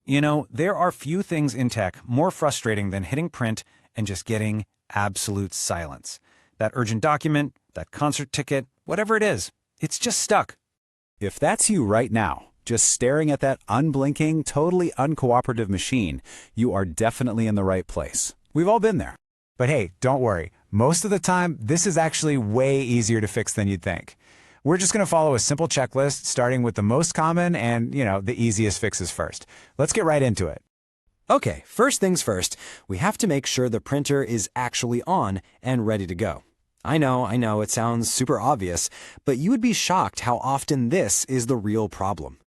You know, there are few things in tech more frustrating than hitting print and just getting absolute silence. That urgent document, that concert ticket, whatever it is, it's just stuck. If that's you right now, just staring at that unblinking, totally uncooperative machine, you are definitely in the right place. We've all been there. But hey, don't worry. Most of the time, this is actually way easier to fix than you'd think. We're just going to follow a simple checklist, starting with the most common and, the easiest fixes first. Let's get right into it. Okay, first things first, we have to make sure the printer is actually on and ready to go. I know, it sounds super obvious, but you would be shocked how often this is the real problem.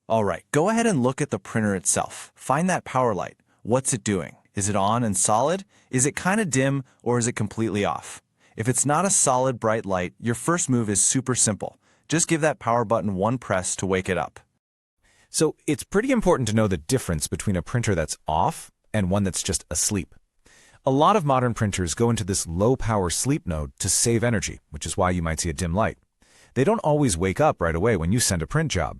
All right, go ahead and look at the printer itself. Find that power light. What's it doing? Is it on and solid? Is it kind of dim, or is it completely off? If it's not a solid, bright light, your first move is super simple. Just give that power button one press to wake it up. So it's pretty important to know the difference between a printer that's off and one that's just asleep. A lot of modern printers go into this low-power sleep mode to save energy, which is why you might see a dim light. They don't always wake up right away when you send a print job.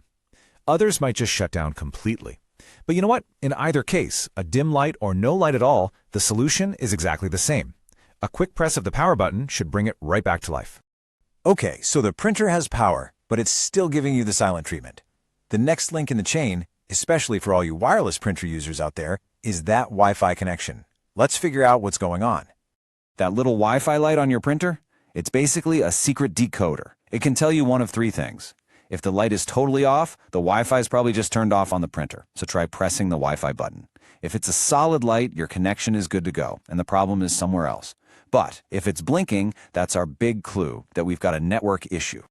Others might just shut down completely. But you know what? In either case, a dim light or no light at all, the solution is exactly the same. A quick press of the power button should bring it right back to life. Okay, so the printer has power, but it's still giving you the silent treatment. The next link in the chain, especially for all you wireless printer users out there, is that Wi-Fi connection. Let's figure out what's going on. That little Wi-Fi light on your printer? It's basically a secret decoder. It can tell you one of three things. If the light is totally off, the Wi-Fi is probably just turned off on the printer, so try pressing the Wi-Fi button. If it's a solid light, your connection is good to go, and the problem is somewhere else. But if it's blinking, that's our big clue that we've got a network issue.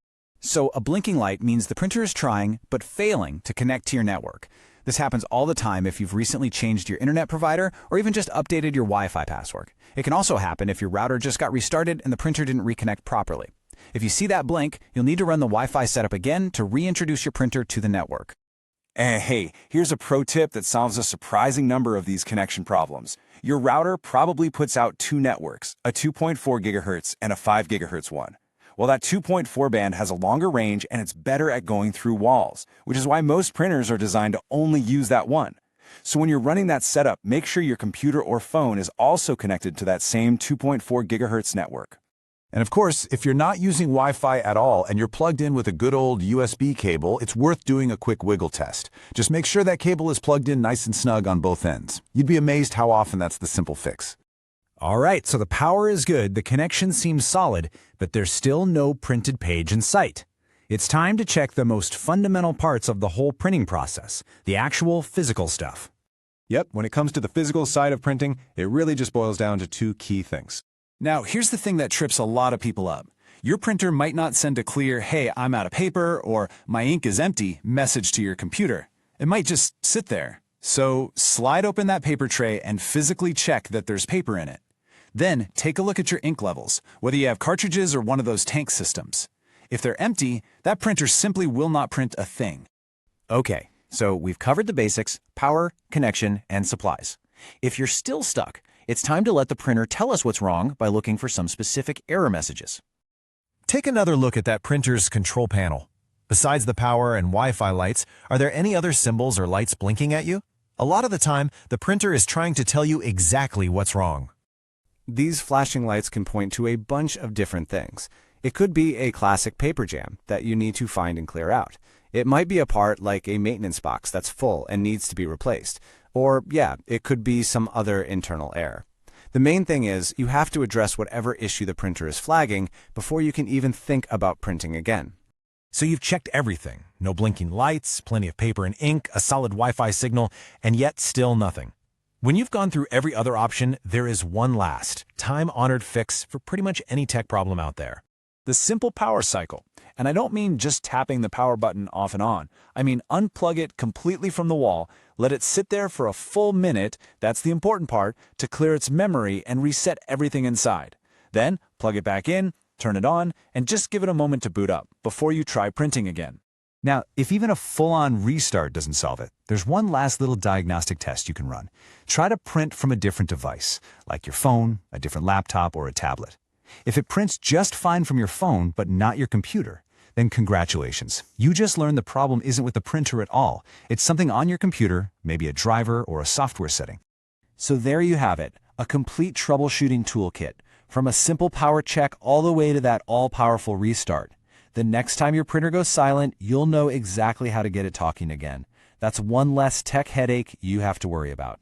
So a blinking light means the printer is trying, but failing to connect to your network. This happens all the time if you've recently changed your internet provider or even just updated your Wi-Fi password. It can also happen if your router just got restarted and the printer didn't reconnect properly. If you see that blink, you'll need to run the Wi-Fi setup again to reintroduce your printer to the network. And hey, here's a pro tip that solves a surprising number of these connection problems. Your router probably puts out two networks, a 2.4 GHz and a 5 GHz one. Well, that 2.4 band has a longer range and it's better at going through walls, which is why most printers are designed to only use that one. So when you're running that setup, make sure your computer or phone is also connected to that same 2.4 GHz network. And of course, if you're not using Wi-Fi at all and you're plugged in with a good old USB cable, it's worth doing a quick wiggle test. Just make sure that cable is plugged in nice and snug on both ends. You'd be amazed how often that's the simple fix. All right, so the power is good, the connection seems solid, but there's still no printed page in sight. It's time to check the most fundamental parts of the whole printing process, the actual physical stuff. Yep, when it comes to the physical side of printing, it really just boils down to two key things. Now, here's the thing that trips a lot of people up. Your printer might not send a clear, "Hey, I'm out of paper," or "My ink is empty" message to your computer. It might just sit there. So slide open that paper tray and physically check that there's paper in it. Then take a look at your ink levels, whether you have cartridges or one of those tank systems. If they're empty, that printer simply will not print a thing. Okay, so we've covered the basics: power, connection, and supplies. If you're still stuck, it's time to let the printer tell us what's wrong by looking for some specific error messages. Take another look at that printer's control panel. Besides the power and Wi-Fi lights, are there any other symbols or lights blinking at you? A lot of the time, the printer is trying to tell you exactly what's wrong. These flashing lights can point to a bunch of different things. It could be a classic paper jam that you need to find and clear out. It might be a part like a maintenance box that's full and needs to be replaced. Or, it could be some other internal error. The main thing is you have to address whatever issue the printer is flagging before you can even think about printing again. So you've checked everything. No blinking lights, plenty of paper and ink, a solid Wi-Fi signal, and yet still nothing. When you've gone through every other option, there is one last, time-honored fix for pretty much any tech problem out there. The simple power cycle. And I don't mean just tapping the power button off and on. I mean unplug it completely from the wall, let it sit there for a full minute, that's the important part, to clear its memory and reset everything inside. Then plug it back in, turn it on, and just give it a moment to boot up before you try printing again. Now, if even a full-on restart doesn't solve it, there's one last little diagnostic test you can run. Try to print from a different device, like your phone, a different laptop, or a tablet. If it prints just fine from your phone but not your computer, then congratulations. You just learned the problem isn't with the printer at all. It's something on your computer, maybe a driver or a software setting. So there you have it, a complete troubleshooting toolkit, from a simple power check all the way to that all-powerful restart. The next time your printer goes silent, you'll know exactly how to get it talking again. That's one less tech headache you have to worry about.